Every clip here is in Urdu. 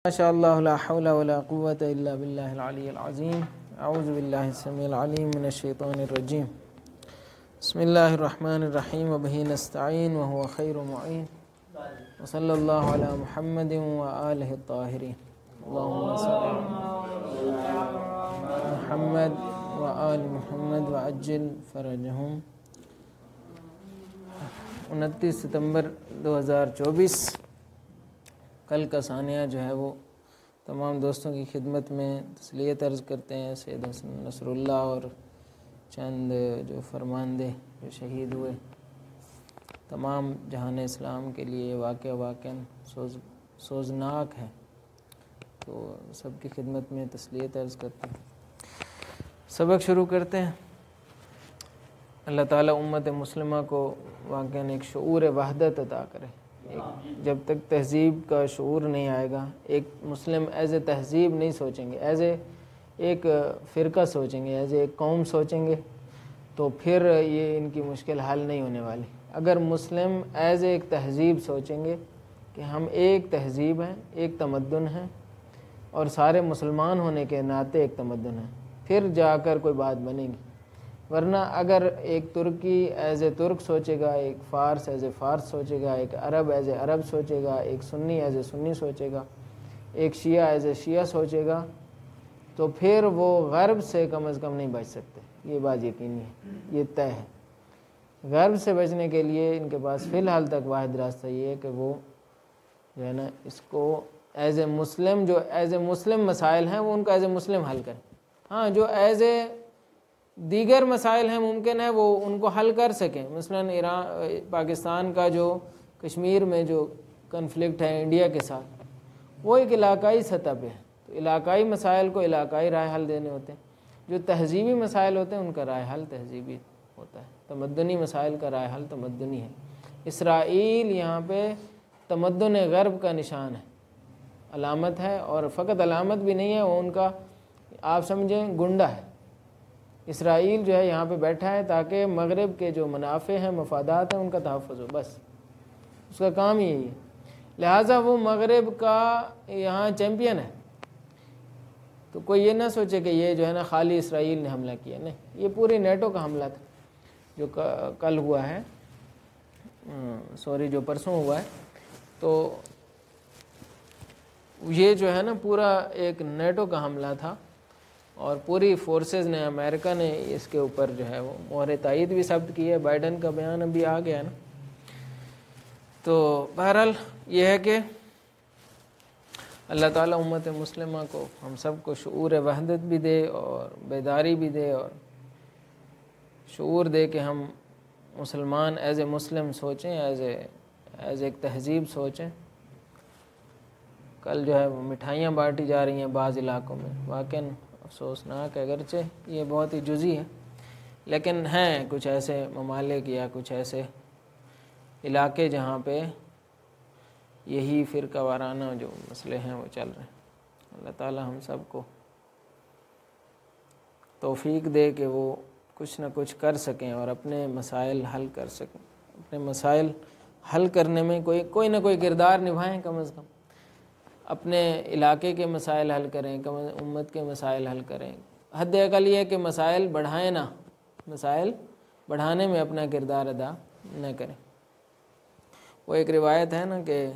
ماشاء اللہ لا حول ولا قوة الا باللہ العلی العظیم اعوذ باللہ السمیع العلیم من الشیطان الرجیم بسم اللہ الرحمن الرحیم وبہ نستعین وهو خیر معین وصلی اللہ علی محمد وآلہ الطاہرین اللہم صل علی محمد وآل محمد وعجل فرجہم۔ 29 ستمبر 2024 کل کا ثانیہ جو ہے وہ تمام دوستوں کی خدمت میں تسلیت عرض کرتے ہیں۔ سید حسن نصر اللہ اور چند جو فرماندے جو شہید ہوئے، تمام جہان اسلام کے لیے واقعہ واقعاً سوزناک ہے، تو سب کی خدمت میں تسلیت عرض کرتے ہیں۔ سبق شروع کرتے ہیں۔ اللہ تعالیٰ امت مسلمہ کو واقعاً ایک شعور وحدت عطا کرے۔ جب تک تہذیب کا شعور نہیں آئے گا، ایک مسلم ایز اے تہذیب نہیں سوچیں گے، ایز اے ایک فرقہ سوچیں گے، ایز اے ایک قوم سوچیں گے، تو پھر یہ ان کی مشکل حل نہیں ہونے والی۔ اگر مسلم ایز اے ایک تہذیب سوچیں گے کہ ہم ایک تہذیب ہیں، ایک تمدن ہیں اور سارے مسلمان ہونے کے ناطے ایک تمدن ہیں، پھر جا کر کوئی بات بنے گی۔ ورنہ اگر ایک ترکی ایز اے ترک سوچے گا، ایک فارس ایز اے فارس سوچے گا، ایک عرب ایز اے عرب سوچے گا، ایک سنی ایز اے سنی سوچے گا، ایک شیعہ ایز اے شیعہ سوچے گا، تو پھر وہ غرب سے کم از کم نہیں بچ سکتے۔ یہ بات یقینی ہے، یہ طے ہے۔ غرب سے بچنے کے لیے ان کے پاس فی الحال تک واحد راستہ یہ ہے کہ وہ جو ہے نا اس کو ایز اے مسلم، جو ایز اے مسلم مسائل ہیں وہ ان کا ایز اے مسلم حل کریں۔ ہاں، جو ایز اے دیگر مسائل ہیں ممکن ہے وہ ان کو حل کر سکیں۔ مثلاً پاکستان کا جو کشمیر میں جو کنفلکٹ ہے انڈیا کے ساتھ، وہ ایک علاقائی سطح پہ ہے، تو علاقائی مسائل کو علاقائی رائے حل دینے ہوتے ہیں۔ جو تہذیبی مسائل ہوتے ہیں ان کا رائے حل تہذیبی ہوتا ہے، تمدنی مسائل کا رائے حل تمدنی ہے۔ اسرائیل یہاں پہ تمدن غرب کا نشان ہے، علامت ہے، اور فقط علامت بھی نہیں ہے، وہ ان کا آپ سمجھیں گنڈا ہے۔ اسرائیل جو ہے یہاں پہ بیٹھا ہے تاکہ مغرب کے جو منافع ہیں، مفادات ہیں، ان کا تحفظ ہو، بس اس کا کام ہی یہی ہے۔ لہٰذا وہ مغرب کا یہاں چیمپئن ہے، تو کوئی یہ نہ سوچے کہ یہ جو ہے نا خالی اسرائیل نے حملہ کیا، نہیں، یہ پوری نیٹو کا حملہ تھا جو کل ہوا ہے، جو پرسوں ہوا ہے۔ تو یہ جو ہے نا پورا ایک نیٹو کا حملہ تھا، اور پوری فورسز نے، امریکہ نے اس کے اوپر جو ہے وہ مہر تائید بھی ثبت کی ہے۔ بائیڈن کا بیان ابھی آ گیا نا۔ تو بہرحال یہ ہے کہ اللہ تعالیٰ امت مسلمہ کو، ہم سب کو شعور وحدت بھی دے اور بیداری بھی دے، اور شعور دے کہ ہم مسلمان ایز اے مسلم سوچیں، ایز ایک تہذیب سوچیں۔ کل جو ہے وہ مٹھائیاں بانٹی جا رہی ہیں بعض علاقوں میں، واقعاً افسوسناک ہے، اگرچہ یہ بہت ہی جزئی ہے، لیکن ہیں کچھ ایسے ممالک یا کچھ ایسے علاقے جہاں پہ یہی فرقہ وارانہ جو مسئلے ہیں وہ چل رہے ہیں۔ اللہ تعالی ہم سب کو توفیق دے کہ وہ کچھ نہ کچھ کر سکیں اور اپنے مسائل حل کر سکیں، اپنے مسائل حل کرنے میں کوئی نہ کوئی کردار نبھائیں، کم از کم اپنے علاقے کے مسائل حل کریں، امت کے مسائل حل کریں۔ حد اقل یہ ہے کہ مسائل بڑھائیں نہ، مسائل بڑھانے میں اپنا کردار ادا نہ کریں۔ وہ ایک روایت ہے نا کہ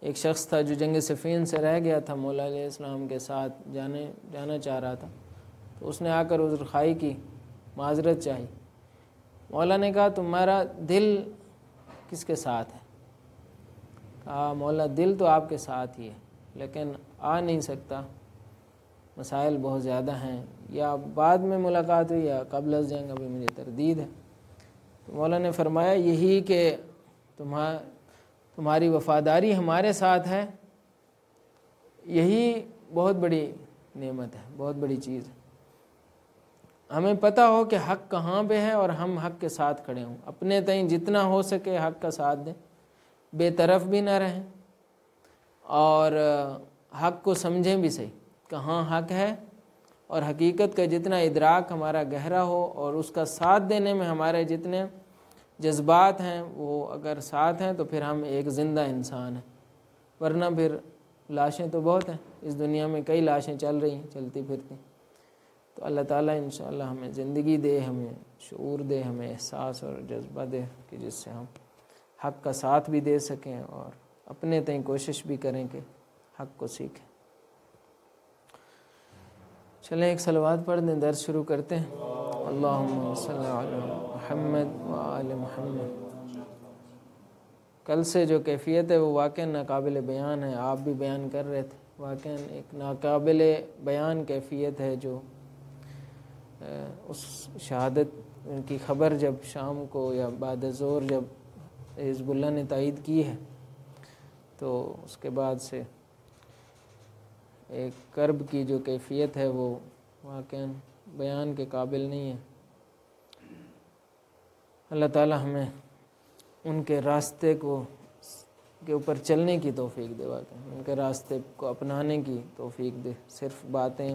ایک شخص تھا جو جنگ صفین سے رہ گیا تھا، مولا علیہ السلام کے ساتھ جانا چاہ رہا تھا، تو اس نے آ کر عذر خواہی کی، معذرت چاہی۔ مولا نے کہا تمہارا دل کس کے ساتھ ہے؟ کہا مولا دل تو آپ کے ساتھ ہی ہے، لیکن آ نہیں سکتا، مسائل بہت زیادہ ہیں، یا بعد میں ملاقات ہوئی یا قبل از جنگ، ابھی مجھے تردید ہے۔ تو مولا نے فرمایا یہی کہ تمہاری وفاداری ہمارے ساتھ ہے، یہی بہت بڑی نعمت ہے، بہت بڑی چیز ہے۔ ہمیں پتہ ہو کہ حق کہاں پہ ہے اور ہم حق کے ساتھ کھڑے ہوں، اپنے تئیں جتنا ہو سکے حق کا ساتھ دیں، بے طرف بھی نہ رہیں، اور حق کو سمجھیں بھی صحیح، کہاں حق ہے، اور حقیقت کا جتنا ادراک ہمارا گہرا ہو اور اس کا ساتھ دینے میں ہمارے جتنے جذبات ہیں وہ اگر ساتھ ہیں تو پھر ہم ایک زندہ انسان ہیں، ورنہ پھر لاشیں تو بہت ہیں اس دنیا میں، کئی لاشیں چل رہی ہیں چلتی پھرتی، تو اللہ تعالیٰ انشاءاللہ ہمیں زندگی دے، ہمیں شعور دے، ہمیں احساس اور جذبہ دے کہ جس سے ہم حق کا ساتھ بھی دے سکیں اور اپنے تئیں کوشش بھی کریں کہ حق کو سیکھیں۔ چلیں ایک صلوات پڑھ دیں، درس شروع کرتے ہیں۔ اللہم صلی علی محمد وآل محمد۔ کل سے جو کیفیت ہے وہ واقعاً ناقابل بیان ہے، آپ بھی بیان کر رہے تھے، واقعاً ایک ناقابل بیان کیفیت ہے جو اس شہادت کی خبر جب شام کو یا بعد ظہر جب حزب اللہ نے تائید کی ہے تو اس کے بعد سے ایک کرب کی جو کیفیت ہے وہ واقعاً بیان کے قابل نہیں ہے۔ اللہ تعالی ہمیں ان کے راستے کے اوپر چلنے کی توفیق دے، واقعاً ان کے راستے کو اپنانے کی توفیق دے، صرف باتیں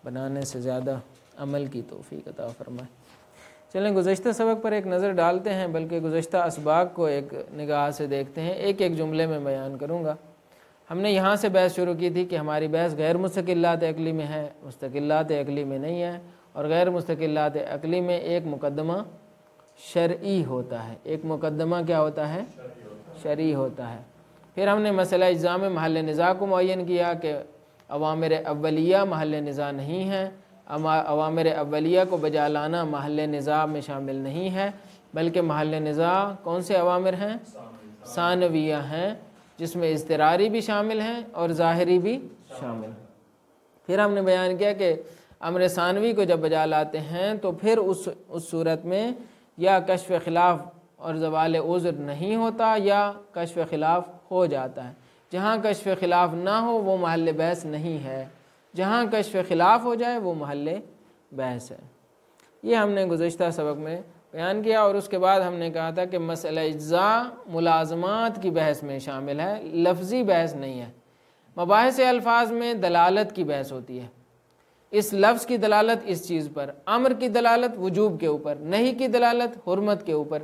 بنانے سے زیادہ عمل کی توفیق عطا فرمائے۔ چلیں گزشتہ سبق پر ایک نظر ڈالتے ہیں، بلکہ گزشتہ اسباق کو ایک نگاہ سے دیکھتے ہیں، ایک ایک جملے میں بیان کروں گا۔ ہم نے یہاں سے بحث شروع کی تھی کہ ہماری بحث غیر مستقلات عقلی میں ہے، مستقلات عقلی میں نہیں ہے، اور غیر مستقلات عقلی میں ایک مقدمہ شرعی ہوتا ہے، ایک مقدمہ کیا ہوتا ہے؟ شرعی ہوتا ہے۔ پھر ہم نے مسئلہ اجزاء میں محل نزاع کو معین کیا کہ اوامر اولیہ محل نزاع نہیں ہے، اوامر اولیہ کو بجا لانا محل نزاع میں شامل نہیں ہے، بلکہ محل نزاع کون سے اوامر ہیں؟ ثانویہ ہیں، جس میں اضطراری بھی شامل ہیں اور ظاہری بھی شامل ہیں۔ پھر ہم نے بیان کیا کہ امر ثانوی کو جب بجا لاتے ہیں تو پھر اس صورت میں یا کشف خلاف اور زوال عذر نہیں ہوتا یا کشف خلاف ہو جاتا ہے۔ جہاں کشف خلاف نہ ہو وہ محل بحث نہیں ہے، جہاں کشف خلاف ہو جائے وہ محل بحث ہے۔ یہ ہم نے گزشتہ سبق میں بیان کیا، اور اس کے بعد ہم نے کہا تھا کہ مسئلہ اجزاء ملازمات کی بحث میں شامل ہے، لفظی بحث نہیں ہے۔ مباحث الفاظ میں دلالت کی بحث ہوتی ہے، اس لفظ کی دلالت اس چیز پر، امر کی دلالت وجوب کے اوپر، نہی کی دلالت حرمت کے اوپر،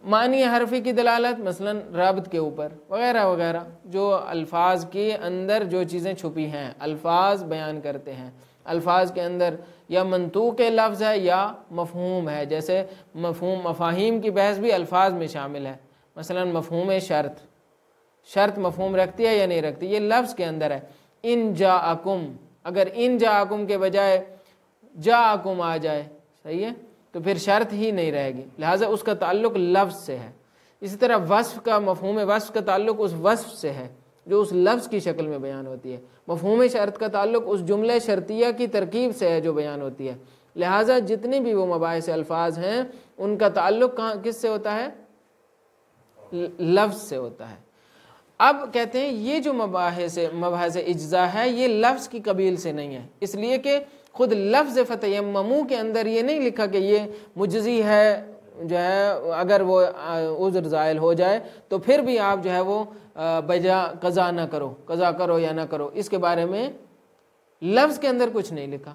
معنی حرفی کی دلالت مثلا ربط کے اوپر، وغیرہ وغیرہ۔ جو الفاظ کے اندر جو چیزیں چھپی ہیں، الفاظ بیان کرتے ہیں، الفاظ کے اندر یا منطوق لفظ ہے یا مفہوم ہے، جیسے مفاہیم کی بحث بھی الفاظ میں شامل ہے۔ مثلا مفہوم شرط، شرط مفہوم رکھتی ہے یا نہیں رکھتی، یہ لفظ کے اندر ہے۔ ان جاءکم، اگر ان جاءکم کے بجائے جاءکم آ جائے، صحیح ہے، تو پھر شرط ہی نہیں رہے گی، لہٰذا اس کا تعلق لفظ سے ہے۔ اسی طرح وصف کا، مفہوم وصف کا تعلق اس وصف سے ہے جو اس لفظ کی شکل میں بیان ہوتی ہے، مفہوم شرط کا تعلق اس جملہ شرطیہ کی ترکیب سے ہے جو بیان ہوتی ہے۔ لہٰذا جتنی بھی وہ مباحث الفاظ ہیں ان کا تعلق کس سے ہوتا ہے؟ لفظ سے ہوتا ہے۔ اب کہتے ہیں یہ جو مباحث اجزاء ہے یہ لفظ کی قبیل سے نہیں ہے، اس لیے کہ خود لفظ فتیممو کے اندر یہ نہیں لکھا کہ یہ مجزی ہے، جو ہے اگر وہ عذر زائل ہو جائے تو پھر بھی آپ جو ہے وہ بجا قضا نہ کرو، قضا کرو یا نہ کرو، اس کے بارے میں لفظ کے اندر کچھ نہیں لکھا۔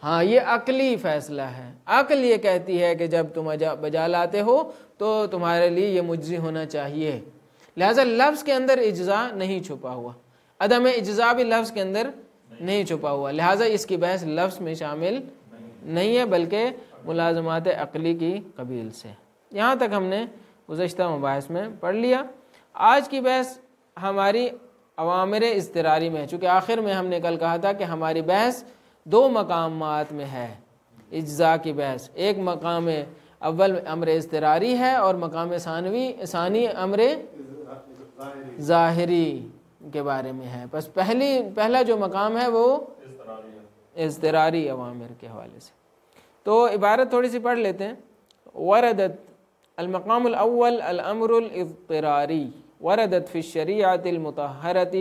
ہاں یہ عقلی فیصلہ ہے، عقل یہ کہتی ہے کہ جب تم بجا لاتے ہو تو تمہارے لیے یہ مجزی ہونا چاہیے، لہذا لفظ کے اندر اجزاء نہیں چھپا ہوا، عدم اجزاء بھی لفظ کے اندر نہیں چھپا ہوا، لہٰذا اس کی بحث لفظ میں شامل نہیں ہے بلکہ ملازمات عقلی کی قبیل سے۔ یہاں تک ہم نے گزشتہ مباحث میں پڑھ لیا۔ آج کی بحث ہماری اوامر اضطراری میں ہے، چونکہ آخر میں ہم نے کل کہا تھا کہ ہماری بحث دو مقامات میں ہے اجزاء کی بحث، ایک مقام اول امر اضطراری ہے اور مقام ثانی امر ظاہری کے بارے میں ہے۔ بس پہلا جو مقام ہے وہ اضطراری اوامر کے حوالے سے، تو عبارت تھوڑی سی پڑھ لیتے ہیں۔ وردت المقام الاول الامر الاضطراری وردت فی الشریعۃ المطہرۃ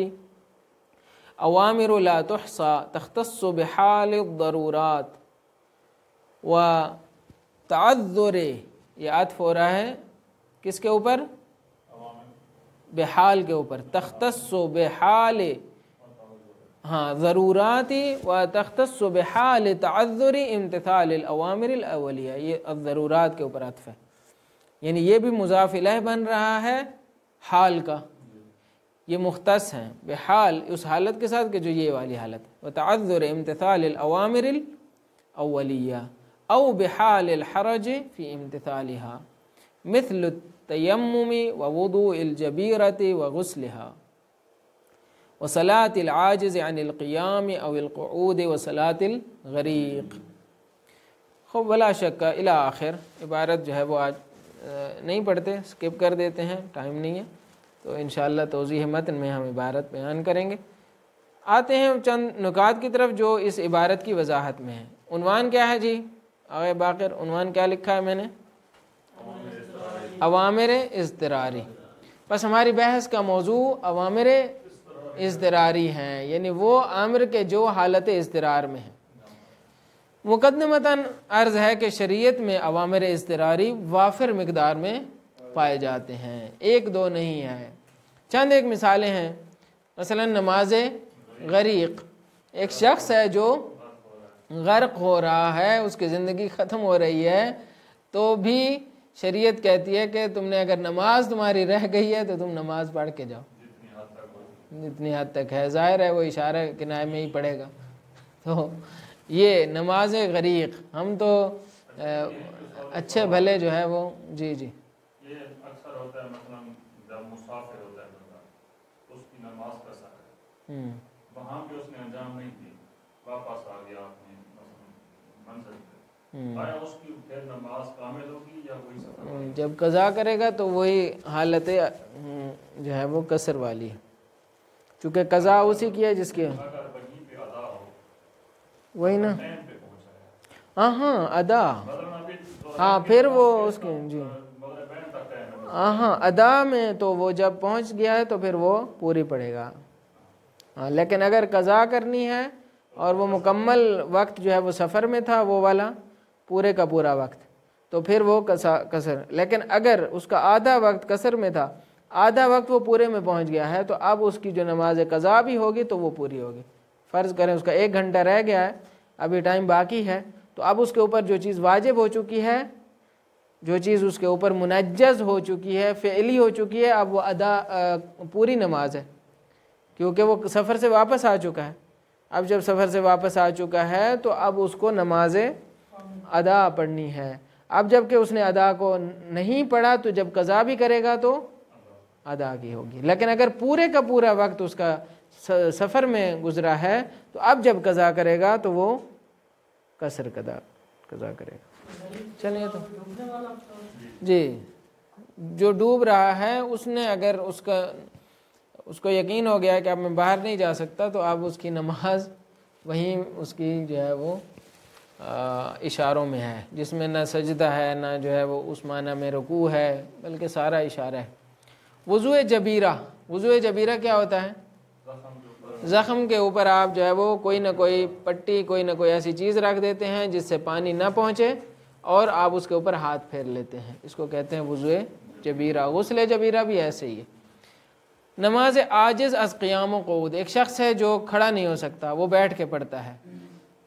اوامر لا تحصى تختص بحال الضرورات و تعذر، یہ عطف ہو رہا ہے کس کے اوپر؟ بحال کے اوپر، تختص بحال ضروراتی و تختص بحال تعذر امتثال الاوامر الاولیہ، یہ ضرورات کے اوپر عطف ہے، یعنی یہ بھی مضاف الیہ بن رہا ہے حال کا، یہ مختص ہیں بحال اس حالت کے ساتھ کہ جو یہ والی حالت ہے، وتعذر امتثال الاوامر الاولیہ او بحال الحرج فی امتثالها مثل التیمم ووضوء الجبیرۃ وغسلها وصلاة العاجز عن القیام او القعود وصلاة الغریق۔ خوب بلا شک الی آخر عبارت جو ہے وہ آج نہیں پڑھتے، سکپ کر دیتے ہیں، ٹائم نہیں ہے، تو انشاءاللہ توضیح متن میں ہم عبارت بیان کریں گے۔ آتے ہیں چند نکات کی طرف جو اس عبارت کی وضاحت میں ہے۔ عنوان کیا ہے جی آغا باقر؟ عنوان کیا لکھا ہے میں نے؟ اوامر اضطراری۔ بس ہماری بحث کا موضوع اوامر اضطراری ہیں، یعنی وہ امر کے جو حالت اضطرار میں ہیں۔ مقدمتاً عرض ہے کہ شریعت میں اوامر اضطراری وافر مقدار میں پائے جاتے ہیں، ایک دو نہیں ہے۔ چند ایک مثالیں ہیں، مثلا نماز غریق۔ ایک شخص ہے جو غرق ہو رہا ہے، اس کی زندگی ختم ہو رہی ہے، تو بھی شریعت کہتی ہے کہ تم نے اگر نماز تمہاری رہ گئی ہے تو تم نماز پڑھ کے جاؤ، جتنی حد تک ہے۔ ظاہر ہے وہ اشارہ کنایہ میں ہی پڑھے گا۔ تو یہ نماز غریق، ہم تو اچھے بھلے جو ہے وہ جی یہ اکثر ہوتا ہے، مثلا جب مسافر ہوتا ہے بندہ، اس کی نماز کا سفر ہے، وہاں پہ اس نے انجام نہیں دی، واپس آ گیا اپنے منزل پہ، آیا اس کی پھر نماز کامل ہوگی یا وہی سفر؟ جب قضا کرے گا تو وہی حالت جو ہے وہ قصر والی ہے، چونکہ قضا اسی کی ہے جس کی اگر وہیں پہ ادا ہو وہی نا، ٹائم پہ پہنچا ہے، ہاں ادا، ہاں پھر وہ اس کے جی ہاں ادا میں تو وہ جب پہنچ گیا ہے تو پھر وہ پوری پڑے گا۔ ہاں لیکن اگر قضا کرنی ہے اور وہ مکمل وقت جو ہے وہ سفر میں تھا، وہ والا پورے کا پورا وقت، تو پھر وہ قصر۔ لیکن اگر اس کا آدھا وقت قصر میں تھا، آدھا وقت وہ پورے میں پہنچ گیا ہے، تو اب اس کی جو نماز قضا بھی ہوگی تو وہ پوری ہوگی۔ فرض کریں اس کا 1 گھنٹہ رہ گیا ہے، ابھی ٹائم باقی ہے، تو اب اس کے اوپر جو چیز واجب ہو چکی ہے، جو چیز اس کے اوپر منجز ہو چکی ہے، فعلی ہو چکی ہے، اب وہ پوری نماز ہے، کیونکہ وہ سفر سے واپس آ چکا ہے۔ اب جب سفر سے واپس آ چکا ہے تو اب اس کو نماز ادا پڑھنی ہے۔ اب جب کہ اس نے ادا کو نہیں پڑھا تو جب قضا بھی کرے گا تو ادا کی ہوگی۔ لیکن اگر پورے کا پورا وقت اس کا سفر میں گزرا ہے تو اب جب قضا کرے گا تو وہ قصر قضا کرے گا۔ چلیے تو جی، جو ڈوب رہا ہے اس نے اگر اس کو یقین ہو گیا کہ اب میں باہر نہیں جا سکتا، تو اب اس کی نماز وہیں اس کی جو ہے وہ اشاروں میں ہے، جس میں نہ سجدہ ہے نہ جو ہے وہ اس معنی میں رکوع ہے، بلکہ سارا اشارہ ہے۔ وضوء جبیرہ، وضوء جبیرہ کیا ہوتا ہے؟ زخم کے اوپر آپ جو ہے وہ کوئی نہ کوئی پٹی، کوئی نہ کوئی ایسی چیز رکھ دیتے ہیں جس سے پانی نہ پہنچے، اور آپ اس کے اوپر ہاتھ پھیر لیتے ہیں، اس کو کہتے ہیں وضوء جبیرہ۔ غسل جبیرہ بھی ایسے ہی ہے۔ نماز عاجز از قیام و قعود، ایک شخص ہے جو کھڑا نہیں ہو سکتا، وہ بیٹھ کے پڑھتا ہے،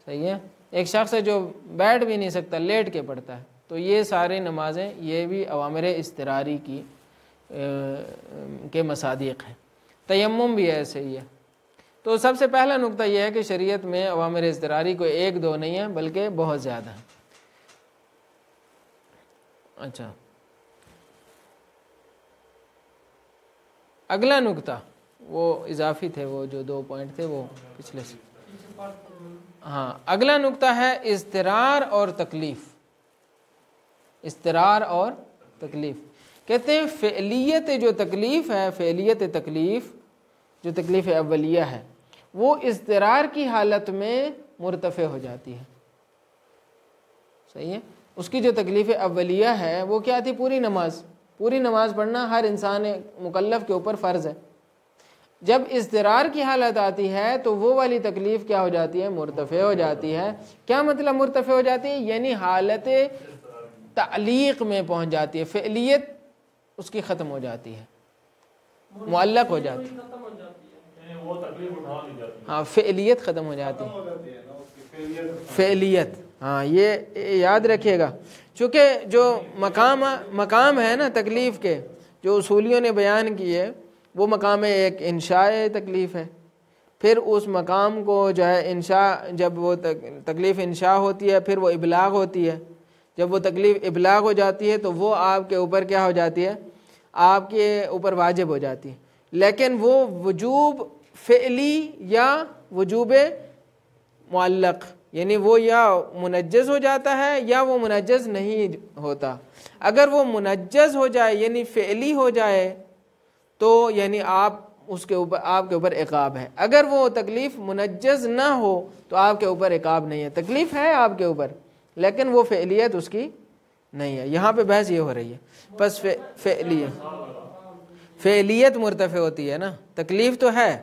صحیح ہے۔ ایک شخص ہے جو بیٹھ بھی نہیں سکتا، لیٹ کے پڑھتا ہے، تو یہ سارے نمازیں یہ بھی اوامر اضطراری کے مصادیق ہیں۔ تیمم بھی ایسے ہی ہے۔ تو سب سے پہلا نقطہ یہ ہے کہ شریعت میں اوامر اضطراری کو 1 2 نہیں ہے بلکہ بہت زیادہ ہیں۔ اچھا، اگلا نقطہ وہ اضافی تھے، وہ جو 2 پوائنٹ تھے وہ پچھلے سے۔ ہاں، اگلا نقطہ ہے اضطرار اور تکلیف۔ اضطرار اور تکلیف کہتے ہیں فعلیت جو تکلیف ہے، فعلیت تکلیف جو تکلیف اولیہ ہے، وہ اضطرار کی حالت میں مرتفع ہو جاتی ہے، صحیح ہے۔ اس کی جو تکلیف اولیہ ہے وہ کیا تھی؟ پوری نماز پڑھنا ہر انسان مکلف کے اوپر فرض ہے۔ جب اضطرار کی حالت آتی ہے تو وہ والی تکلیف کیا ہو جاتی ہے؟ مرتفع ہو جاتی ہے۔ کیا مطلب مرتفع ہو جاتی ہے؟ یعنی حالت تعلیق میں پہنچ جاتی ہے، فعلیت اس کی ختم ہو جاتی ہے، معلق ہو جاتی ہے، ہاں فعلیت ختم ہو جاتی ہے، فعلیت، ہاں یہ یاد رکھیے گا، چونکہ جو مقام ہے نا تکلیف کے، جو اصولیوں نے بیان کیے، وہ مقام ایک انشاء تکلیف ہے. پھر اس مقام کو جو ہے انشاء، جب وہ تکلیف انشاء ہوتی ہے پھر وہ ابلاغ ہوتی ہے. جب وہ تکلیف ابلاغ ہو جاتی ہے تو وہ آپ کے اوپر کیا ہو جاتی ہے؟ آپ کے اوپر واجب ہو جاتی ہے. لیکن وہ وجوب فعلی یا وجوب معلق، یعنی وہ یا منجز ہو جاتا ہے یا وہ منجز نہیں ہوتا. اگر وہ منجز ہو جائے یعنی فعلی ہو جائے تو یعنی آپ کے اوپر عقاب ہے. اگر وہ تکلیف منجز نہ ہو تو آپ کے اوپر عقاب نہیں ہے. تکلیف ہے آپ کے اوپر لیکن وہ فعلیت اس کی نہیں ہے. یہاں پہ بحث یہ ہو رہی ہے. بس فعلیت مرتفع ہوتی ہے نا، تکلیف تو ہے،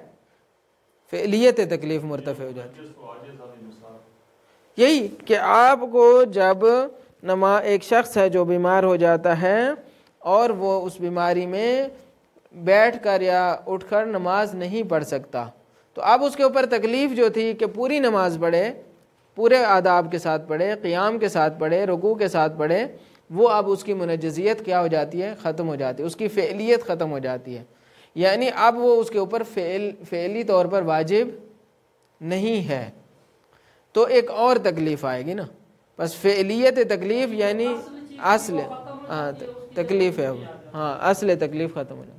فعلیت تکلیف مرتفع ہو جاتی ہے. یہی کہ آپ کو جب ایک شخص ہے جو بیمار ہو جاتا ہے اور وہ اس بیماری میں بیٹھ کر یا اٹھ کر نماز نہیں پڑھ سکتا، تو اب اس کے اوپر تکلیف جو تھی کہ پوری نماز پڑھے، پورے آداب کے ساتھ پڑھے، قیام کے ساتھ پڑھے، رکوع کے ساتھ پڑھے، وہ اب اس کی منجزیت کیا ہو جاتی ہے؟ ختم ہو جاتی ہے، اس کی فعلیت ختم ہو جاتی ہے. یعنی اب وہ اس کے اوپر فعلی طور پر واجب نہیں ہے. تو ایک اور تکلیف آئے گی نا. بس فعلیت تکلیف یعنی اصل تکلیف ہے، ہاں اصل تکلیف ختم ہو جاتی.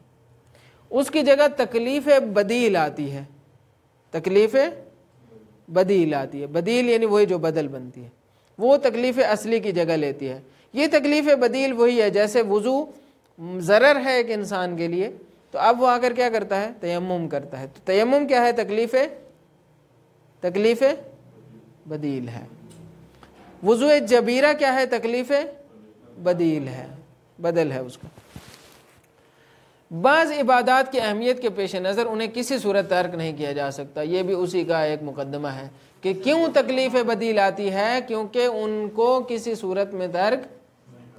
اس کی جگہ تکلیف بدیل آتی ہے. تکلیف بدیل آتی ہے. بدیل یعنی وہی جو بدل بنتی ہے، وہ تکلیف اصلی کی جگہ لیتی ہے. یہ تکلیف بدیل وہی ہے جیسے وضو ضرر ہے ایک انسان کے لیے، تو اب وہ آ کر کیا کرتا ہے؟ تیمم کرتا ہے. تو تیمم کیا ہے؟ تکلیف بدیل ہے. وضو جبیرہ کیا ہے؟ تکلیف بدیل ہے، بدل ہے اس کا. بعض عبادات کی اہمیت کے پیش نظر انہیں کسی صورت ترک نہیں کیا جا سکتا. یہ بھی اسی کا ایک مقدمہ ہے کہ کیوں تکلیف بدیل آتی ہے، کیونکہ ان کو کسی صورت میں ترک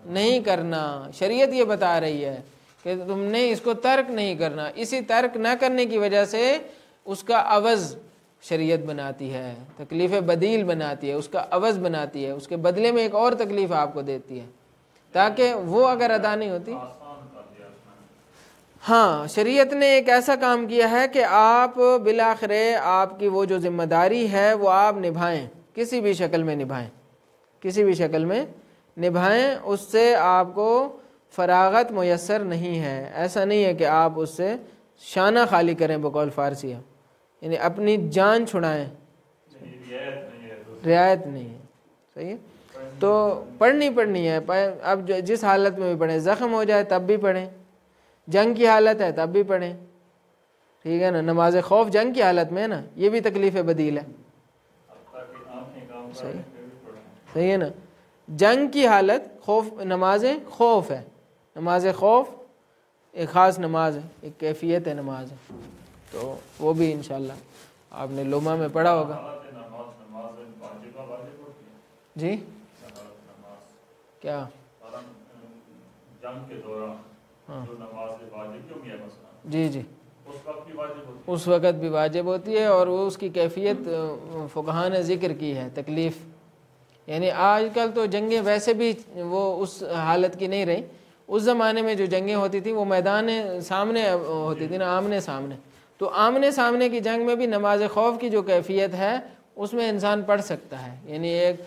نہیں کرنا. شریعت یہ بتا رہی ہے کہ تم نے اس کو ترک نہیں کرنا. اسی ترک نہ کرنے کی وجہ سے اس کا عوض شریعت بناتی ہے، تکلیف بدیل بناتی ہے، اس کا عوض بناتی ہے، اس کے بدلے میں ایک اور تکلیف آپ کو دیتی ہے تاکہ وہ اگر ادا نہیں ہوتی. ہاں شریعت نے ایک ایسا کام کیا ہے کہ آپ بالآخر آپ کی وہ جو ذمہ داری ہے وہ آپ نبھائیں، کسی بھی شکل میں نبھائیں، کسی بھی شکل میں نبھائیں. اس سے آپ کو فراغت میسر نہیں ہے. ایسا نہیں ہے کہ آپ اس سے شانہ خالی کریں بقول فارسی ہے، یعنی اپنی جان چھڑائیں، رعایت نہیں ہے. صحیح ہے. تو پڑھنی ہے. اب جس حالت میں بھی پڑھیں، زخم ہو جائے تب بھی پڑھیں، جنگ کی حالت ہے تب بھی پڑھیں، ٹھیک ہے نا. نماز خوف جنگ کی حالت میں ہے نا، یہ بھی تکلیف بدیل ہے. صحیح ہے نا. جنگ کی حالت خوف، نماز خوف ہے. نماز خوف ایک خاص نماز ہے، ایک کیفیت ہے نماز ہے. تو وہ بھی انشاءاللہ آپ نے لوما میں پڑھا ہوگا. جی کیا؟ جنگ کے دوران جو نماز واجب کیوں ہے مثلا، جی اس وقت بھی واجب ہوتی ہے، اور وہ اس کی کیفیت فقہاء نے ذکر کی ہے. تکلیف یعنی آج کل تو جنگیں ویسے بھی وہ اس حالت کی نہیں رہی. اس زمانے میں جو جنگیں ہوتی تھیں وہ میدان سامنے ہوتی تھی نا، آمنے سامنے. تو آمنے سامنے کی جنگ میں بھی نماز خوف کی جو کیفیت ہے اس میں انسان پڑھ سکتا ہے. یعنی ایک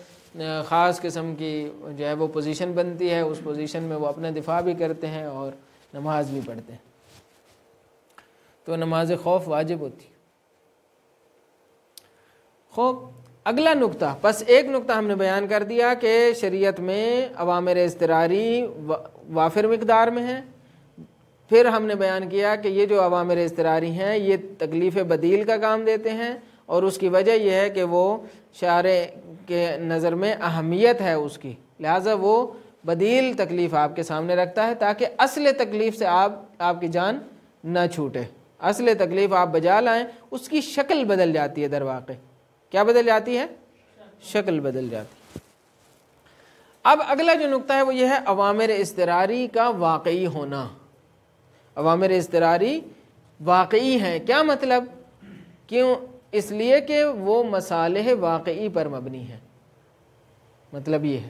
خاص قسم کی جو ہے وہ پوزیشن بنتی ہے، اس پوزیشن میں وہ اپنا دفاع بھی کرتے ہیں اور نماز بھی پڑھتے ہیں. تو نماز خوف واجب ہوتی. خوف اگلا نقطہ، بس ایک نقطہ ہم نے بیان کر دیا کہ شریعت میں اوامر اضطراری وافر مقدار میں ہیں. پھر ہم نے بیان کیا کہ یہ جو اوامر اضطراری ہیں یہ تکلیف بدیل کا کام دیتے ہیں، اور اس کی وجہ یہ ہے کہ وہ شارع کے نظر میں اہمیت ہے اس کی، لہٰذا وہ بدیل تکلیف آپ کے سامنے رکھتا ہے تاکہ اصل تکلیف سے آپ کی جان نہ چھوٹے. اصل تکلیف آپ بجا لائیں، اس کی شکل بدل جاتی ہے. در واقع کیا بدل جاتی ہے؟ شکل بدل جاتی ہے. اب اگلا جو نقطہ ہے وہ یہ ہے اوامر اضطراری کا واقعی ہونا. اوامر اضطراری واقعی ہیں، کیا مطلب؟ کیوں؟ اس لیے کہ وہ مصالح واقعی پر مبنی ہیں. مطلب یہ ہے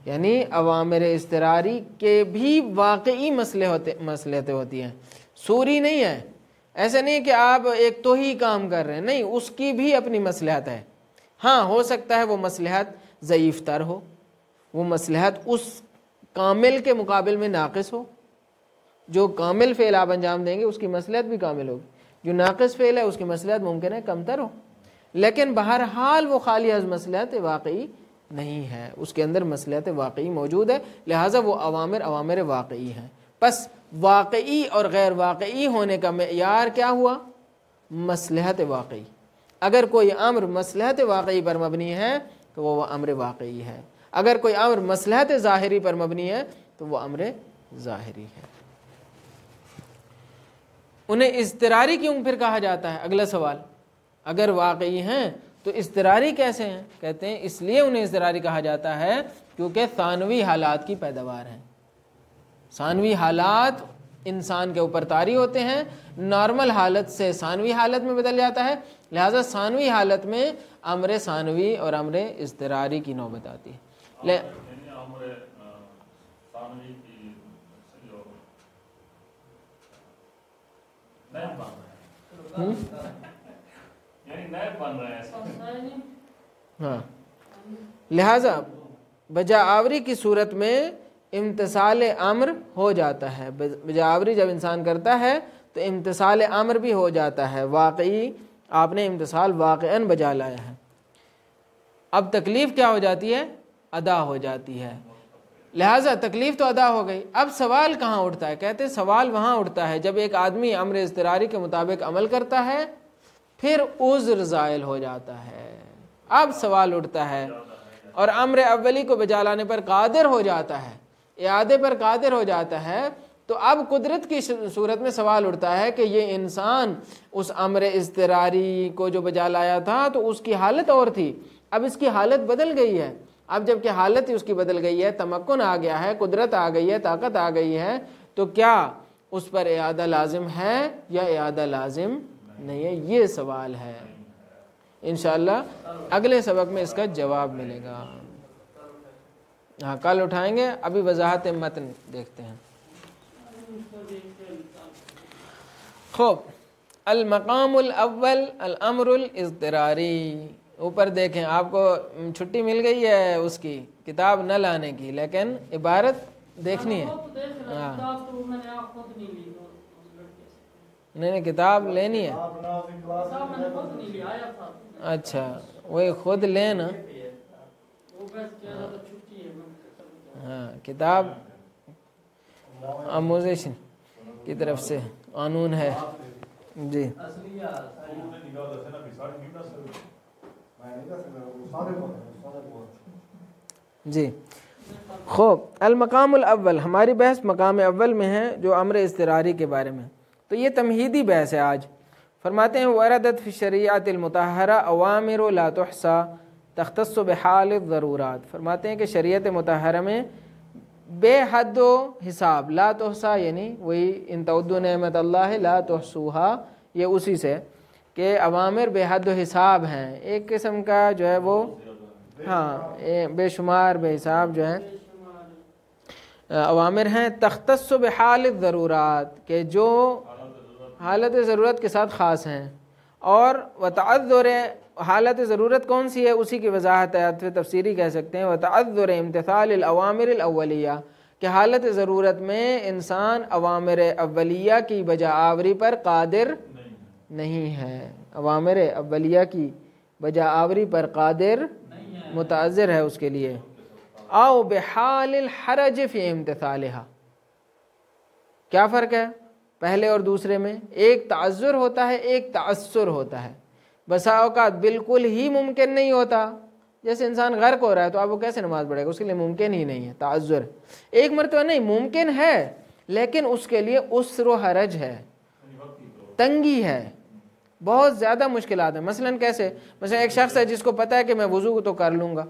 یعنی اوامر اضطراری کے بھی واقعی مسئلے ہوتی ہیں. سوری نہیں ہے، ایسا نہیں کہ آپ ایک تو ہی کام کر رہے ہیں، نہیں، اس کی بھی اپنی مصلحت ہے۔ ہاں ہو سکتا ہے وہ مصلحت ضعیف تر ہو، وہ مصلحت اس کامل کے مقابل میں ناقص ہو۔ جو کامل فعل آپ انجام دیں گے اس کی مصلحت بھی کامل ہوگی، جو ناقص فعل ہے اس کی مصلحت ممکن ہے کم تر ہو، لیکن بہرحال وہ خالی از مصلحت واقعی نہیں ہے، اس کے اندر مصلحت واقعی موجود ہے، لہٰذا وہ اوامر واقعی ہیں۔ پس واقعی اور غیر واقعی ہونے کا معیار کیا ہوا؟ مصلحت واقعی۔ اگر کوئی امر مصلحت واقعی پر مبنی ہے تو وہ امر واقعی ہے، اگر کوئی امر مصلحت ظاہری پر مبنی ہے تو وہ امر ظاہری ہے۔ انہیں اضطراری کیوں پھر کہا جاتا ہے؟ اگلا سوال، اگر واقعی ہیں تو اضطراری کیسے ہیں؟ کہتے ہیں اس لیے انہیں اضطراری کہا جاتا ہے کیونکہ ثانوی حالات کی پیداوار ہیں۔ ثانوی حالات انسان کے اوپر طاری ہوتے ہیں، نارمل حالت سے ثانوی حالت میں بدل جاتا ہے، لہٰذا ثانوی حالت میں امر ثانوی اور امر اضطراری کی نوبت آتی ہے۔ ہاں، لہذا بجا آوری کی صورت میں امتثال امر ہو جاتا ہے، بجا آوری جب انسان کرتا ہے تو امتثال امر بھی ہو جاتا ہے، واقعی آپ نے امتثال واقعاً بجا لایا ہے۔ اب تکلیف کیا ہو جاتی ہے؟ ادا ہو جاتی ہے، لہٰذا تکلیف تو ادا ہو گئی، اب سوال کہاں اٹھتا ہے؟ کہتے ہیں سوال وہاں اٹھتا ہے جب ایک آدمی امر اضطراری کے مطابق عمل کرتا ہے پھر عذر زائل ہو جاتا ہے، اب سوال اٹھتا ہے، اور امر اولی کو بجا لانے پر قادر ہو جاتا ہے، اعادے پر قادر ہو جاتا ہے، تو اب قدرت کی صورت میں سوال اٹھتا ہے کہ یہ انسان اس امر اضطراری کو جو بجا لایا تھا تو اس کی حالت اور تھی، اب اس کی حالت بدل گئی ہے، اب جب کہ حالت ہی اس کی بدل گئی ہے، تمکن آ گیا ہے، قدرت آ گئی ہے، طاقت آ گئی ہے، تو کیا اس پر اعادہ لازم ہے یا اعادہ لازم نہیں ہے؟ یہ سوال ہے، انشاءاللہ اگلے سبق میں اس کا جواب ملے گا، ہاں کل اٹھائیں گے، ابھی وضاحت متن دیکھتے ہیں۔ خوب، المقام الاول الامر الاضطراری، اوپر دیکھیں آپ کو چھٹی مل گئی ہے اس کی کتاب نہ لانے کی، لیکن عبارت دیکھنی ہے، ہاں نہیں کتاب لینی ہے، اچھا وہی خود لینا، ہاں کتاب آموزش کی طرف سے قانون ہے جی۔ جی خوب، المقام الاول، ہماری بحث مقام اول میں ہے جو امر اضطراری کے بارے میں، تو یہ تمہیدی بحث ہے آج۔ فرماتے ہیں وردت فی الشریعۃ المطہرہ اوامر لا تحصیٰ تختص بحال الضرورات، فرماتے ہیں کہ شریعت مطہرہ میں بے حد و حساب، لا تحصیٰ یعنی وہی ان تعدوا نعمت اللہ لا تحصوہا، یہ اسی سے کہ اوامر بے حد و حساب ہیں، ایک قسم کا جو ہے وہ ہاں بے شمار بے حساب جو ہیں اوامر ہیں، تختص بحال الضرورات کہ جو حالت ضرورت کے ساتھ خاص ہیں، اور وتعذر، حالت ضرورت کون سی ہے اسی کی وضاحت ہے، عطف تفسیری کہہ سکتے ہیں، وتعذر امتثال الاوامر الاولیہ کہ حالت ضرورت میں انسان اوامر اولیہ کی بجا آوری پر قادر نہیں ہے، اوامر اولیہ کی بجا آوری پر قادر متعذر ہے اس کے لیے، او بحال الحرج فی امتثالها، کیا فرق ہے پہلے اور دوسرے میں؟ ایک تعذر ہوتا ہے، ایک تعسر ہوتا ہے، بسا اوقات بالکل ہی ممکن نہیں ہوتا، جیسے انسان غرق ہو رہا ہے تو اب وہ کیسے نماز پڑھے گا، اس کے لیے ممکن ہی نہیں ہے، تعذر، ایک مرتبہ نہیں ممکن ہے لیکن اس کے لیے عسر و حرج ہے، تنگی ہے، بہت زیادہ مشکلات ہیں، مثلا کیسے؟ مثلا ایک شخص ہے جس کو پتہ ہے کہ میں وضو تو کر لوں گا،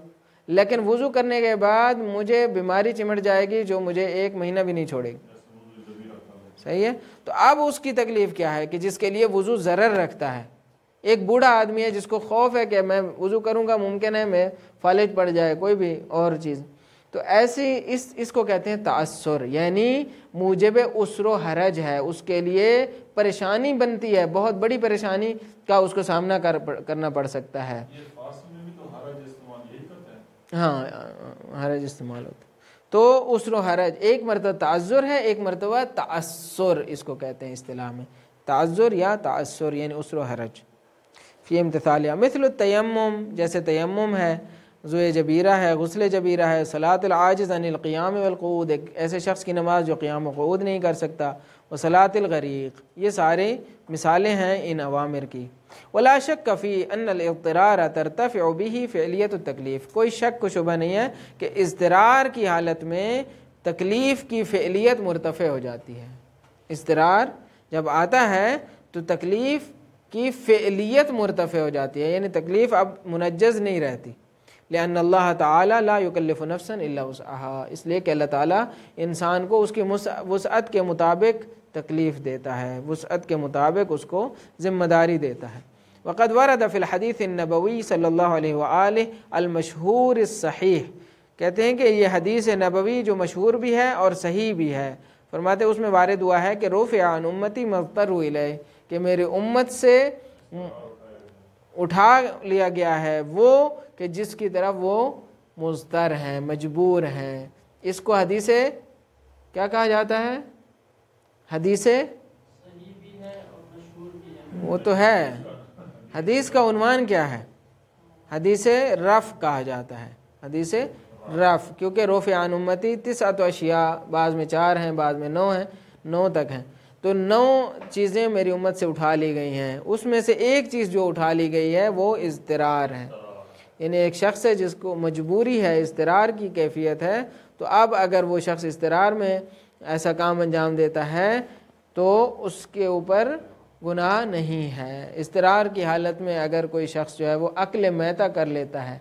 لیکن وضو کرنے کے بعد مجھے بیماری چمٹ جائے گی جو مجھے 1 مہینہ بھی نہیں چھوڑے گی، صحیح ہے؟ تو اب اس کی تکلیف کیا ہے کہ جس کے لیے وضو ضرر رکھتا ہے، ایک بوڑھا آدمی ہے جس کو خوف ہے کہ میں وضو کروں گا ممکن ہے میں فالج پڑ جائے کوئی بھی اور چیز، تو ایسی اس کو کہتے ہیں تعثر، یعنی موجب عسر و حرج ہے، اس کے لیے پریشانی بنتی ہے، بہت بڑی پریشانی کا اس کو سامنا کرنا پڑ سکتا ہے۔ یہ فارسی میں بھی تو حرج استعمال یہی کرتے ہیں۔ ہاں حرج استعمال ہوتا ہے۔ تو عسر و حرج ایک مرتبہ تعذر ہے، ایک مرتبہ تعثر اس کو کہتے ہیں اصطلاح میں، تعذر یا تعثر یعنی عسر و حرج فی امتثالیہ۔ مثل التیمم، جیسے تیمم ہے، وضوء جبیرہ ہے، غسل جبیرہ ہے، صلاۃ العاجز عن القیام والقعود، ایک ایسے شخص کی نماز جو قیام و قعود نہیں کر سکتا، وصلاۃ الغریق، یہ سارے مثالیں ہیں ان اوامر کی۔ ولا شک فی ان الاضطرار ترتفع به فعلیت التکلیف، کوئی شک و شبہ نہیں ہے کہ اضطرار کی حالت میں تکلیف کی فعلیت مرتفع ہو جاتی ہے۔ اضطرار جب آتا ہے تو تکلیف کی فعلیت مرتفع ہو جاتی ہے، یعنی تکلیف اب منجز نہیں رہتی۔ لأن اللہ تعالیٰ لا یکلف نفسا الا وسعها، اس لیے کہ اللہ تعالیٰ انسان کو اس کی وسعت کے مطابق تکلیف دیتا ہے، وسعت کے مطابق اس کو ذمہ داری دیتا ہے۔ وقد ورد فی الحدیث النبوی صلی اللہ علیہ وآلہ المشہور الصحیح، کہتے ہیں کہ یہ حدیث نبوی جو مشہور بھی ہے اور صحیح بھی ہے، فرماتے اس میں وارد ہوا ہے کہ رفع عن امتی ما اضطروا الیہ، کہ میرے امت سے اٹھا لیا گیا ہے وہ کہ جس کی طرف وہ مضطر ہیں، مجبور ہیں۔ اس کو حدیث کیا کہا جاتا ہے؟ حدیث وہ تو ہے، حدیث کا عنوان کیا ہے؟ حدیث رفع کہا جاتا ہے، حدیث رفع، کیونکہ رفع عن امتی 9 اشیاء، بعض میں 4 ہیں، بعض میں 9 ہیں، 9 تک ہیں، تو 9 چیزیں میری امت سے اٹھا لی گئی ہیں۔ اس میں سے ایک چیز جو اٹھا لی گئی ہے وہ اضطرار ہے، یعنی ایک شخص ہے جس کو مجبوری ہے، اضطرار کی کیفیت ہے، تو اب اگر وہ شخص اضطرار میں ایسا کام انجام دیتا ہے تو اس کے اوپر گناہ نہیں ہے۔ اضطرار کی حالت میں اگر کوئی شخص جو ہے وہ اکل میتہ کر لیتا ہے،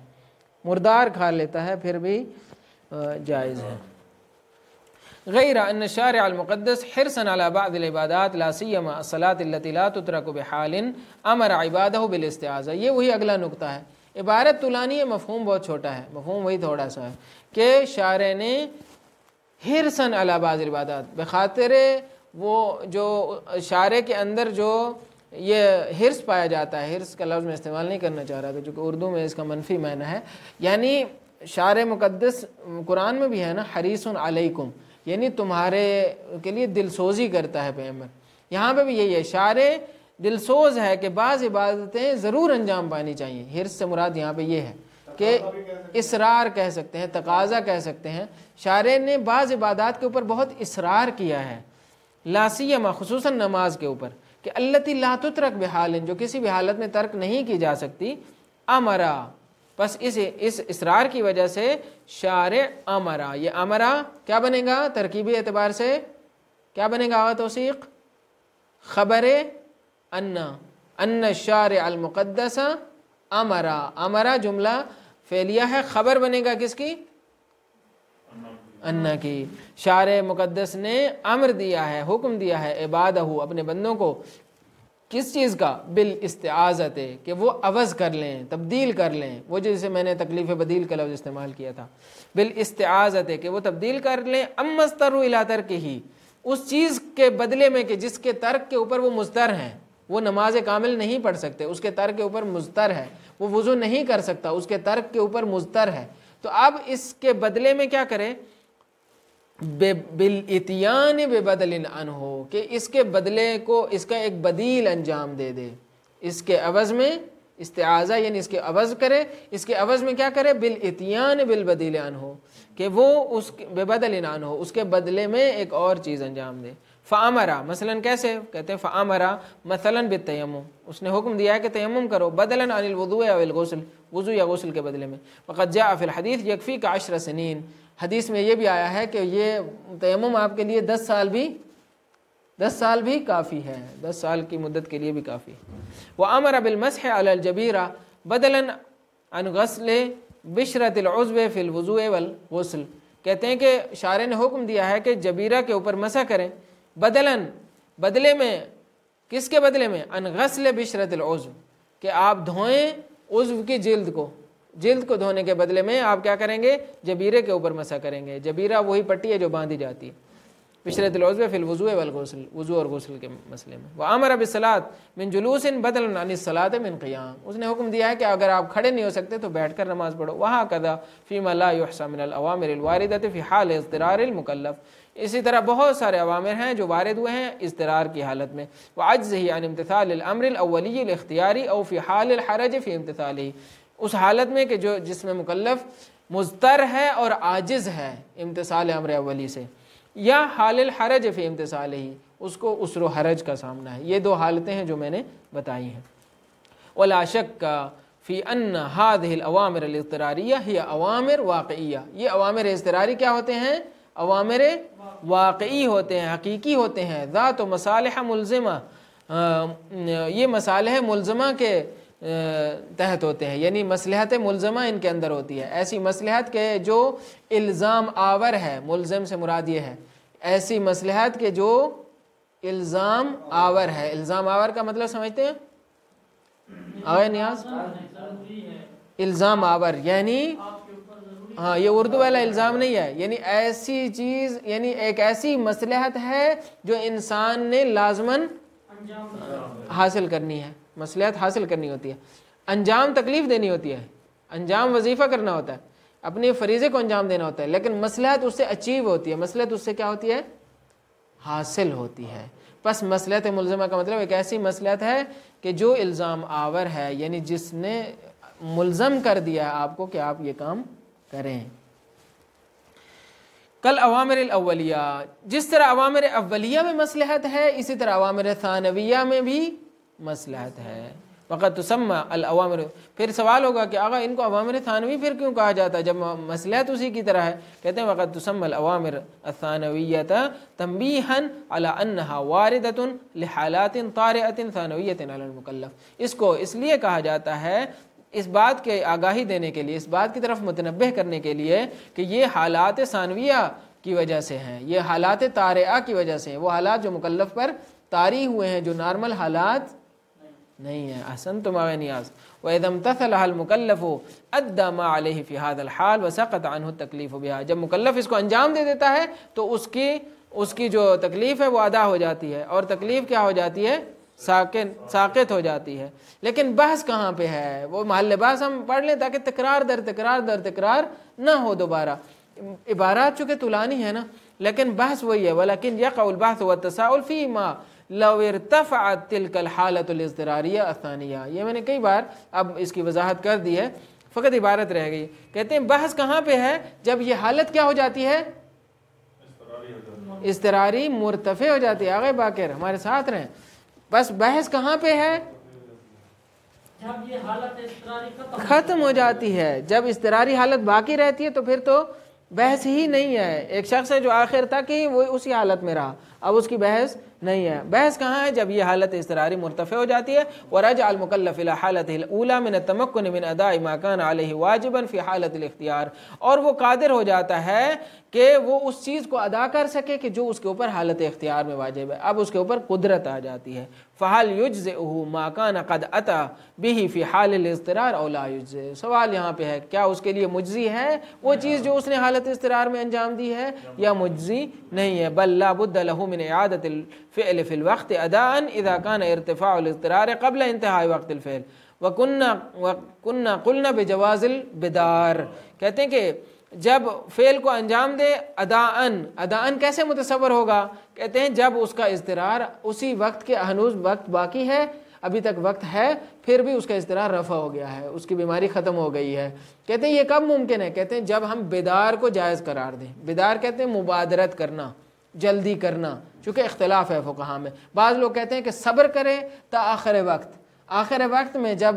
مردار کھا لیتا ہے، پھر بھی جائز ہے۔ غیر ان الشارع المقدس حرصا على بعض العبادات لا سیما الصلاۃ التي لا تترك بحال امر عباده بالاستعاذہ، یہ وہی اگلا نقطہ ہے۔ عبارت طولانی ہے، مفہوم بہت چھوٹا ہے، مفہوم وہی تھوڑا سا ہے کہ شارع نے حرصا علی بعض العبادات، بخاطر وہ جو شارع کے اندر جو یہ حرص پایا جاتا ہے، حرص کا لفظ میں استعمال نہیں کرنا چاہ رہا تھا چونکہ اردو میں اس کا منفی معنی ہے، یعنی شارع مقدس قرآن میں بھی ہے نا، حریص علیکم، یعنی تمہارے کے لیے دل سوزی کرتا ہے پیغمبر، یہاں پہ بھی یہی ہے، شارع دل سوز ہے کہ بعض عبادتیں ضرور انجام پانی چاہیے۔ حرص سے مراد یہاں پہ یہ ہے کہ اصرار کہہ سکتے ہیں، تقاضا کہہ سکتے ہیں، شارع نے بعض عبادات کے اوپر بہت اصرار کیا ہے، لا سیما خصوصاً نماز کے اوپر، کہ التی لا تترک بحال، جو کسی بھی حالت میں ترک نہیں کی جا سکتی، امرا، بس اس اصرار کی وجہ سے شارع امرا، یہ امرا کیا بنے گا ترکیبی اعتبار سے؟ کیا بنے گا آغا توثیق؟ خبر ان الشارع المقدس امرا، امرا جملہ فعلیہ ہے، خبر بنے گا کس کی؟ انا کی، شارع مقدس نے امر دیا ہے، حکم دیا ہے عبادہ، اپنے بندوں کو، کس چیز کا؟ بالاستعاذت، کہ وہ عوض کر لیں، تبدیل کر لیں، وہ جیسے میں نے تکلیف بدیل کا لفظ استعمال کیا تھا، بالاستعاذت، کہ وہ تبدیل کر لیں، اما اضطروا الی ترکہ، اس چیز کے بدلے میں کہ جس کے ترک کے اوپر وہ مضطر ہیں، وہ نماز کامل نہیں پڑھ سکتے، اس کے ترک کے اوپر مضطر ہے، وہ وضو نہیں کر سکتا، اس کے ترک کے اوپر مضطر ہے، تو اب اس کے بدلے میں کیا کرے؟ بالاتیان ببدل عنہ، کہ اس کے بدلے کو اس کا ایک بدیل انجام دے دے، اس کے عوض میں استعاذہ یعنی اس کے عوض کرے، اس کے عوض میں کیا کرے؟ بالاتیان بالبدیل عنہ، کہ وہ اس ببدل عنہ، اس کے بدلے میں ایک اور چیز انجام دے۔ فامرا، مثلا کیسے کہتے ہیں؟ فامرا مثلا بالتیمم، اس نے حکم دیا ہے کہ تیمم کرو، بدلا عن الوضوء او الغسل، وضو یا غسل کے بدلے میں۔ وقد جاء فی الحدیث یکفیک 10 سنین، حدیث میں یہ بھی آیا ہے کہ یہ تیمم آپ کے لیے 10 سال بھی کافی ہے، 10 سال کی مدت کے لیے بھی کافی ہے۔ وامر بالمسح علی الجبیرہ بدلا عن غسل بشرۃ العضو فی الوضوء والغسل، کہتے ہیں کہ شارع نے حکم دیا ہے کہ جبیرہ کے اوپر مسح کریں، بدلے میں، کس کے بدلے میں؟ ان غسل بشرۃ العضو، کہ آپ دھوئیں عضو کی جلد کو، جلد کو دھونے کے بدلے میں آپ کیا کریں گے؟ جبیرے کے اوپر مسح کریں گے. جبیرہ وہی پٹی ہے جو باندھی جاتی ہے. بشرۃ العضو فی الوضوء والغسل، وضو اور غسل کے مسئلے میں. وامر بالصلاۃ من جلوس بدلا عن الصلاۃ من قیام، اس نے حکم دیا ہے کہ اگر آپ کھڑے نہیں ہو سکتے تو بیٹھ کر نماز پڑھو. وہکذا فیما لا یحصى من الاوامر الواردۃ فی حال اضطرار المکلف، اسی طرح بہت سارے اوامر ہیں جو وارد ہوئے ہیں اضطرار کی حالت میں. وعجزہ عن امتثال الامر الاولی الاختیاری او فی حال الحرج فی امتثالہ، اس حالت میں کہ جس میں مکلف مضطر ہے اور عاجز ہے امتثال امر اولی سے، یا حال الحرج فی امتثالہ، اس کو عسر و حرج کا سامنا ہے. یہ دو حالتیں ہیں جو میں نے بتائی ہیں. ولا شک فی ان هذه الاوامر الاضطراریہ ہی اوامر واقعیہ، یہ اوامر اضطراری کیا ہوتے ہیں؟ اوامر واقعی ہوتے ہیں، حقیقی ہوتے ہیں. ذات و مصالح ملزمہ، یہ مصالح ملزمہ کے تحت ہوتے ہیں، یعنی مصلحت ملزمہ ان کے اندر ہوتی ہے. ایسی مصلحت کے جو الزام آور ہے، ملزم سے مراد یہ ہے، ایسی مصلحت کے جو الزام آور ہے. الزام آور کا مطلب سمجھتے ہیں آگے نیاز؟ الزام آور یعنی ہاں، یہ اردو والا الزام نہیں ہے، یعنی ایسی چیز، یعنی ایک ایسی مصلحت ہے جو انسان نے لازماً حاصل کرنی ہے. مصلحت حاصل کرنی ہوتی ہے، انجام تکلیف دینی ہوتی ہے، انجام وظیفہ کرنا ہوتا ہے، اپنے فریضے کو انجام دینا ہوتا ہے، لیکن مصلحت اس سے اچیو ہوتی ہے. مصلحت اس سے کیا ہوتی ہے؟ حاصل ہوتی ہے. پس مصلحت ملزمہ کا مطلب ایک ایسی مصلحت ہے کہ جو الزام آور ہے، یعنی جس نے ملزم کر دیا ہے آپ کو کہ آپ یہ کام کریں. کل اوامر الاولیہ، جس طرح اوامر اولیہ میں مصلحت ہے اسی طرح اوامر ثانویہ میں بھی مصلحت ہے. وقت تسمى الاوامر، پھر سوال ہوگا کہ آقا ان کو اوامر ثانوی پھر کیوں کہا جاتا ہے جب مصلحت اسی کی طرح ہے؟ کہتے ہیں وقت تسمى الاوامر الثانویہ تنبیہا علی انہا واردۃ لحالات طارئۃ ثانویۃ علی المکلف. اس کو اس لیے کہا جاتا ہے اس بات کے آگاہی دینے کے لیے، اس بات کی طرف متنبہ کرنے کے لیے کہ یہ حالات ثانویہ کی وجہ سے ہیں، یہ حالات طارئہ کی وجہ سے ہیں، وہ حالات جو مکلف پر طاری ہوئے ہیں جو نارمل حالات نہیں ہیں. احسنتم آغا نیاز. وَإِذَا امْتَثَلَهَا الْمُكَلَّفُ أَدَّى مَا عَلَيْهِ فِي هَذَا الْحَالِ وَسَقَطَ عَنْهُ التَّكْلِيفُ بِهَا، جب مکلف اس کو انجام دے دیتا ہے تو اس کی جو تکلیف ہے وہ ادا ہو جاتی ہے، اور تکلیف کیا ہو جاتی ہے؟ ساقط ہو جاتی ہے. لیکن بحث کہاں پہ ہے؟ وہ محل بحث ہم پڑھ لیں تاکہ تکرار در تکرار در تکرار نہ ہو دوبارہ. عبارات چونکہ طولانی ہے نا، لیکن بحث وہی ہے. وَلَكِنْ يَقَعُ الْبَحْثُ وَالتَّسَاؤُلُ فِي مَا لَوْ ارْتَفَعَتْ تِلْكَ الْحَالَةُ الْاضْطِرَارِيَّةُ الثَّانِيَةُ. یہ میں نے کئی بار اب اس کی وضاحت کر دی ہے، فقط عبارت رہ گئی. کہتے ہیں بحث کہاں پہ ہے؟ جب یہ حالت کیا ہو جاتی ہے؟ اضطراری مرتفع ہو جاتی ہے. آگے باقر ہمارے ساتھ رہیں. بس بحث کہاں پہ ہے؟ جب یہ حالت اضطراری ختم ہو جاتی ہے. جب اضطراری حالت باقی رہتی ہے تو پھر تو بحث ہی نہیں ہے. ایک شخص ہے جو آخر تک ہی وہ اسی حالت میں رہا، اب اس کی بحث نہیں ہے. بحث کہاں ہے؟ جب یہ حالت اضطراری مرتفع ہو جاتی ہے. وَرَجَعَ الْمُكَلَّفِ إِلَى حَالَتِهِ الْأُولَى مِنَ التَّمَكُّنِ مِنْ أَدَاءِ مَا كَانَ عَلَيْهِ وَاجِبًا فِي حَالَةِ الْاخْتِيَارِ، اور وہ قادر ہو جاتا ہے کہ وہ اس چیز کو ادا کر سکے کہ جو اس کے اوپر حالت اختیار میں واجب ہے. اب اس کے اوپر قدرت آ جاتی ہے. فَهَلْ يُجْزِئُهُ مَا كَانَ قَدْ أَتَى بِهِ فِي حَالِ الْاضْطِرَارِ أَوْ لَا يُجْزِئُ. سوال یہاں پہ ہے کیا اس کے لیے مجزی ہے وہ چیز جو اس نے حالت اضطرار میں انجام دی ہے، یا مجزی نہیں ہے؟ بل لا بد له من اعادة الفعل في الوقت اداء اذا كان ارتفاع الاضطرار قبل انتهاء وقت الفعل وكنا قلنا بجواز البدار. کہتے ہیں کہ جب فعل کو انجام دے اداءن کیسے متصور ہوگا؟ کہتے ہیں جب اس کا اضطرار اسی وقت کے ہنوز وقت باقی ہے، ابھی تک وقت ہے، پھر بھی اس کا اضطرار رفع ہو گیا ہے، اس کی بیماری ختم ہو گئی ہے. کہتے ہیں یہ کب ممکن ہے؟ کہتے ہیں جب ہم بدار کو جائز قرار دیں. بدار کہتے ہیں مبادرت کرنا، جلدی کرنا. چونکہ اختلاف ہے فقہا میں، بعض لوگ کہتے ہیں کہ صبر کرے تا آخر وقت، آخر وقت میں جب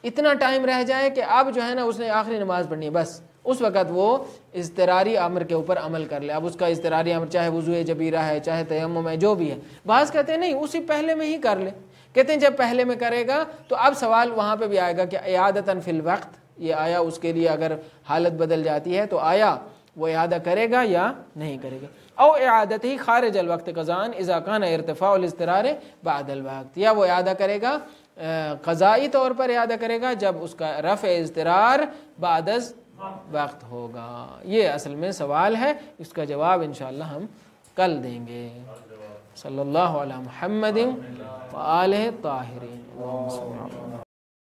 اتنا ٹائم رہ جائے کہ اب جو ہے نا اس نے آخری نماز پڑھنی ہے، بس اس وقت وہ اضطراری امر کے اوپر عمل کر لے. اب اس کا اضطراری امر چاہے وضوء جبیرہ ہے، چاہے تیمم ہے، جو بھی ہے. بعض کہتے ہیں نہیں، اسی پہلے میں ہی کر لے. کہتے ہیں جب پہلے میں کرے گا تو اب سوال وہاں پہ بھی آئے گا کہ اعادتاً فی الوقت، یہ آیا اس کے لیے اگر حالت بدل جاتی ہے تو آیا وہ اعادہ کرے گا یا نہیں کرے گا؟ او اعادت ہی خارج الوقت قضاء اذا کان ارتفاع الاضطرار بعد الوقت، یا وہ اعادہ کرے گا قضائی طور پر اعادہ کرے گا جب اس کا رفع اضطرار بعد از وقت ہوگا. یہ اصل میں سوال ہے، اس کا جواب انشاءاللہ ہم کل دیں گے. صلی اللہ علی محمد و آلہ الطاہرین.